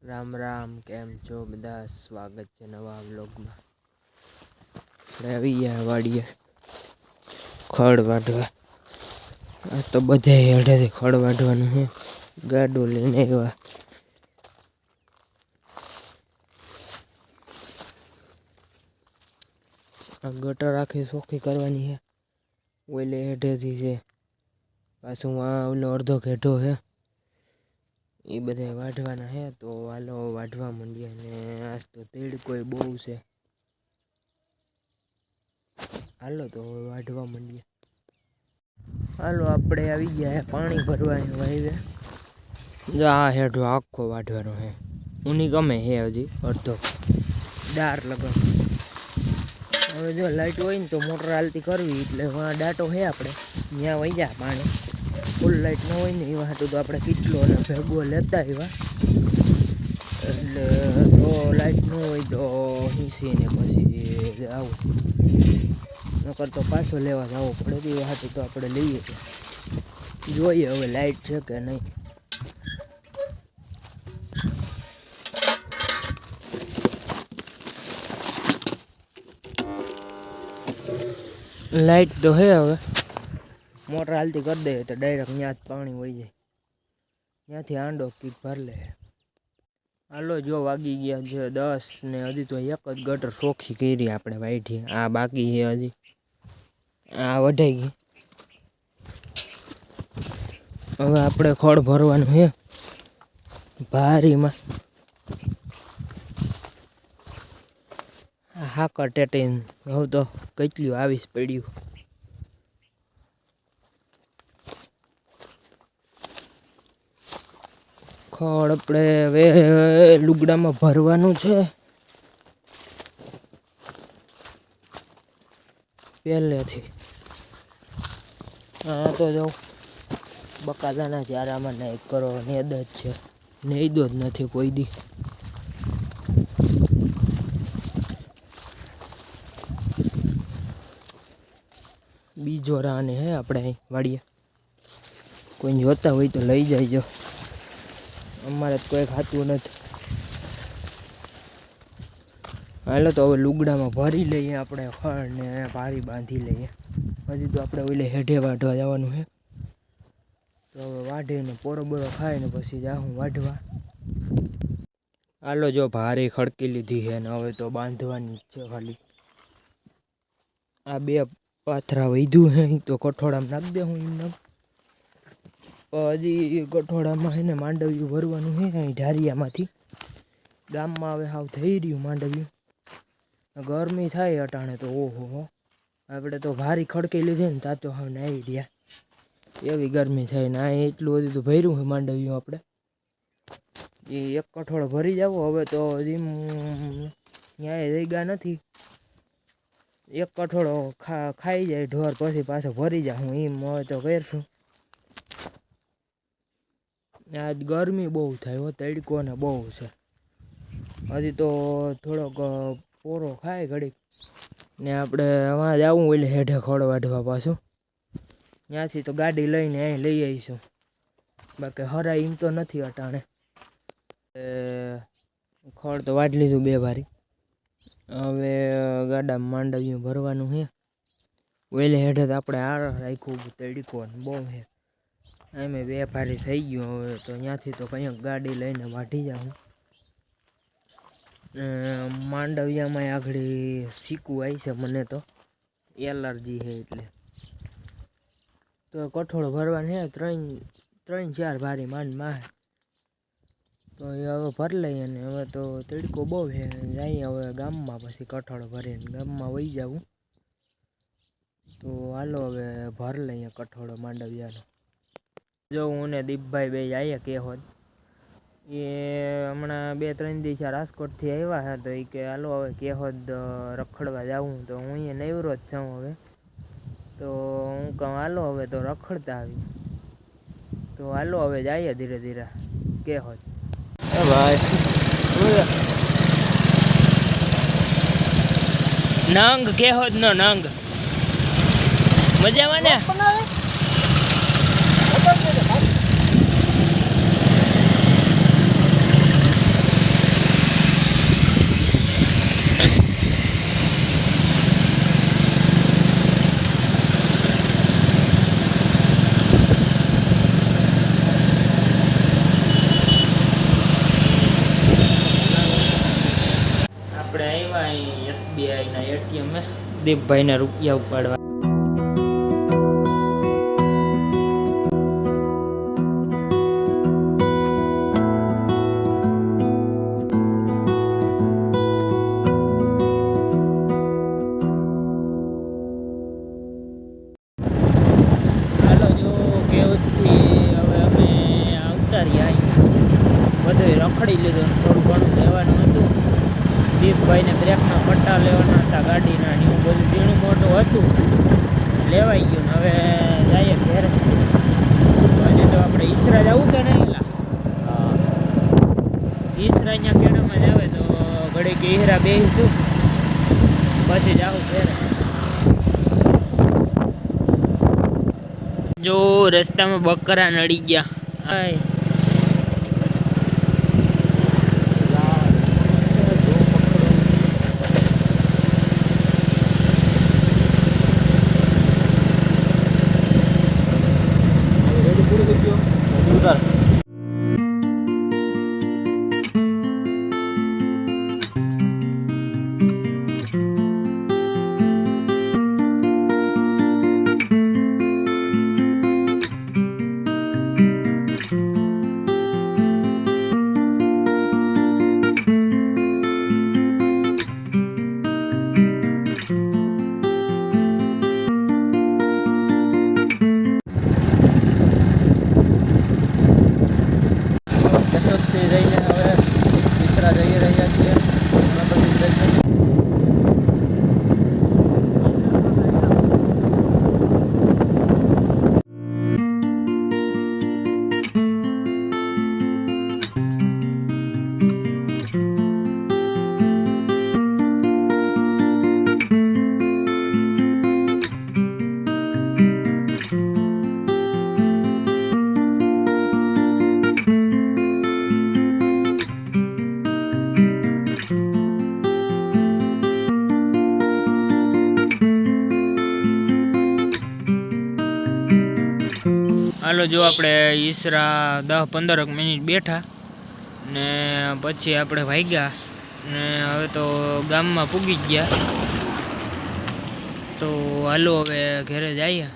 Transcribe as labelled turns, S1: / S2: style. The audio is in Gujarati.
S1: રામ રામ, કેમ છો બધા? સ્વાગત છે નવા વ્લોગમાં. આપણે આવી ગયા વાડીએ ખડ વાઢવા. આ તો બધે હેઠેથી ખડ વાઢવાનું છે. ગાડો લઈને આવ્યા. આ ગટર આખી ચોખ્ખી કરવાની છે. ઓલે હેઠેથી છે, પાછું આ ઓલો અડધો ઘેઢો છે, એ બધા વાઢવાના છે. તો હાલો વાઢવા માંડીએ. ને આજ તો તેડકો બહુ છે. હાલો તો વાઢવા માંડીએ. હાલો આપણે આવી ગયા પાણી ભરવાની વાવે. જો આ હેઠો આખો વાઢવાનો છે. ઊની ગમે છે હજી અડધો ડાર લગન. હવે જો લાઇટ હોય ને તો મોટર હાલતી કરવી, એટલે વાં ડાટો છે આપણે ત્યાં વહી જાય પાણી. ફૂલ લાઇટ ન હોય ને એવા હાટું તો આપણે કેટલો અને ભેગો લેતા એવા, એટલે તો લાઇટ ન હોય તો હિંસીને પછી આવું, નકર તો પાછો લેવા જવો પડે. એવા હાટું તો આપણે લઈએ. જોઈએ હવે લાઇટ છે કે નહીં. લાઇટ તો હે, હવે મોટર હાલતી કરી દે તો ડાયરેક્ટ ત્યાં જ પાણી વહી જાય. ત્યાંથી આંડો કીક ભર લે. હાલો જો વાગી ગયા છે 10 ને હજી તો એક જ ગટર ચોખ્ખી કરી આપણે વાઈઠી. આ બાકી છે હજી, આ વઢાઈ ગઈ. હવે આપણે ખડ ભરવાનું છે ભારીમાં. હાકર ટેટીને હવે તો કેટલું આવીશ પડ્યું. ખડ આપણે હવે લુગડામાં ભરવાનું છે પહેલેથી. હા તો જાઉં બકાદાના ચારામાં નહીં કરો, નેદ જ છે, નેદો જ નથી કોઈ દી. બીજો રાને હે આપણે અહીં વાડીએ. કોઈ જોતા હોય તો લઈ જાય. અમારે તો કોઈ ખાતું નથી. હાલો તો હવે લુગડામાં ભરી લઈએ આપણે ખડ ને પારી બાંધી લઈએ. હજી તો આપણે ઓલે હેઠે વાઢવા જવાનું છે. તો હવે વાઢીને પોરો બોરો ખાઈને પછી જાઉં વાઢવા. હાલો જો ભારી ખડકી લીધી છે ને હવે તો બાંધવાની જ છે ખાલી. આ બે પાથરા વધ્યું છે તો કઠોળામાં નાખી દે હું એમને. હજી કઠોળામાં એને માંડવ્યું ભરવાનું છે અહીં ઢારિયામાંથી. ગામમાં હવે હાવ થઈ રહ્યું માંડવ્યું. ગરમી થાય અટાણે તો ઓહો, આપણે તો ભારી ખડકી લીધી ને ત્યાં તો હાવ નાહી રહ્યા. એવી ગરમી થાય ને આ એટલું બધું તો ભર્યું છે માંડવ્યું આપણે. એ એક કઠોળો ભરી જાવ. હવે તો હજી ન્યાય જગ્યા નથી. એક કઠોળો ખાઈ જાય ઢોર પછી પાછો ભરી જાય. હું એમ હવે તો કરશું. આજ ગરમી બહુ થાય હો, તડકો ને બહુ છે. હજી તો થોડોક પોરો ખાય ઘડીક ને આપણે વાં જવું એટલે હેઠે ખડ વાઢવા પાછું. ત્યાંથી તો ગાડી લઈને અહીં લઈ આવીશું. બાકી હરાય એમ તો નથી અટાણે. ખડ તો વાઢી લીધું બે ભારી. હવે ગાડામાં માંડવ્યું ભરવાનું છે. વેલે હેઠે તો આપણે આ રાખ્યું તડકો બહુ છે. એમ બે ભારી થઈ ગયું. હવે તો ત્યાંથી તો કંઈક ગાડી લઈને વાઢી જાઉં. માંડવિયામાં આગળ શીકું આવી છે મને તો એલર્જી છે એટલે. તો કઠોળ ભરવાનું છે 3-4 ભારી માંડમાં. તો એ હવે ભરી લઈએ. ને હવે તો તડકો બહુ છે. જઈએ હવે ગામમાં પછી કઠોળ ભરીને ગામમાં વહી જવું. તો હાલો હવે ભરી લઈએ કઠોળો માંડવિયાનો. જો હું ને દીપભાઈ બે જઈએ કેહોદ. એ હમણાં 2-3 દિવસ રાજકોટથી આવ્યા હતા. તો એ કે હાલો હવે કેહોદ રખડવા જાવું. તો હું અહીંયા નવરો જ છું હવે. તો હું કહું હાલો હવે તો રખડતા આવી. તો હાલો હવે જઈએ ધીરે ધીરે કેહોદ. ભાઈ નંગ કેહોદ નો નંગ મજામાં ને. SBI ના ATM દીપભાઈને રૂપિયા ઉપાડવા. હાલો જો કેવથી હવે અમે આવતા રહ્યા. બધું રખડી લીધું, થોડું ઘણું લેવાનું હતું. દીપભાઈને બ્રેકના પટ્ટા લેવાના હતા ગાડીના, એવું બધું ઝીણું મોટું હતું, લેવાઈ ગયું. ને હવે જઈએ ઘેર. હજી તો આપણે ઈસરા જવું કે નહીં? ઈસરા અહીંયા કેળામાં જ આવે તો ઘડી કે ઈહરા બેસીશું, પછી જાઉં ઘેર. જો રસ્તામાં બકરા નડી ગયા. હાય કેશોદથી જઈને હવે ઈસરા જઈ રહ્યા છીએ. હાલો જો આપણે ઈસરા 10-15 મિનિટ બેઠા ને પછી આપણે ભાગ્યા ને હવે તો ગામમાં પૂગી ગયા. તો હાલો હવે ઘરે જઈએ.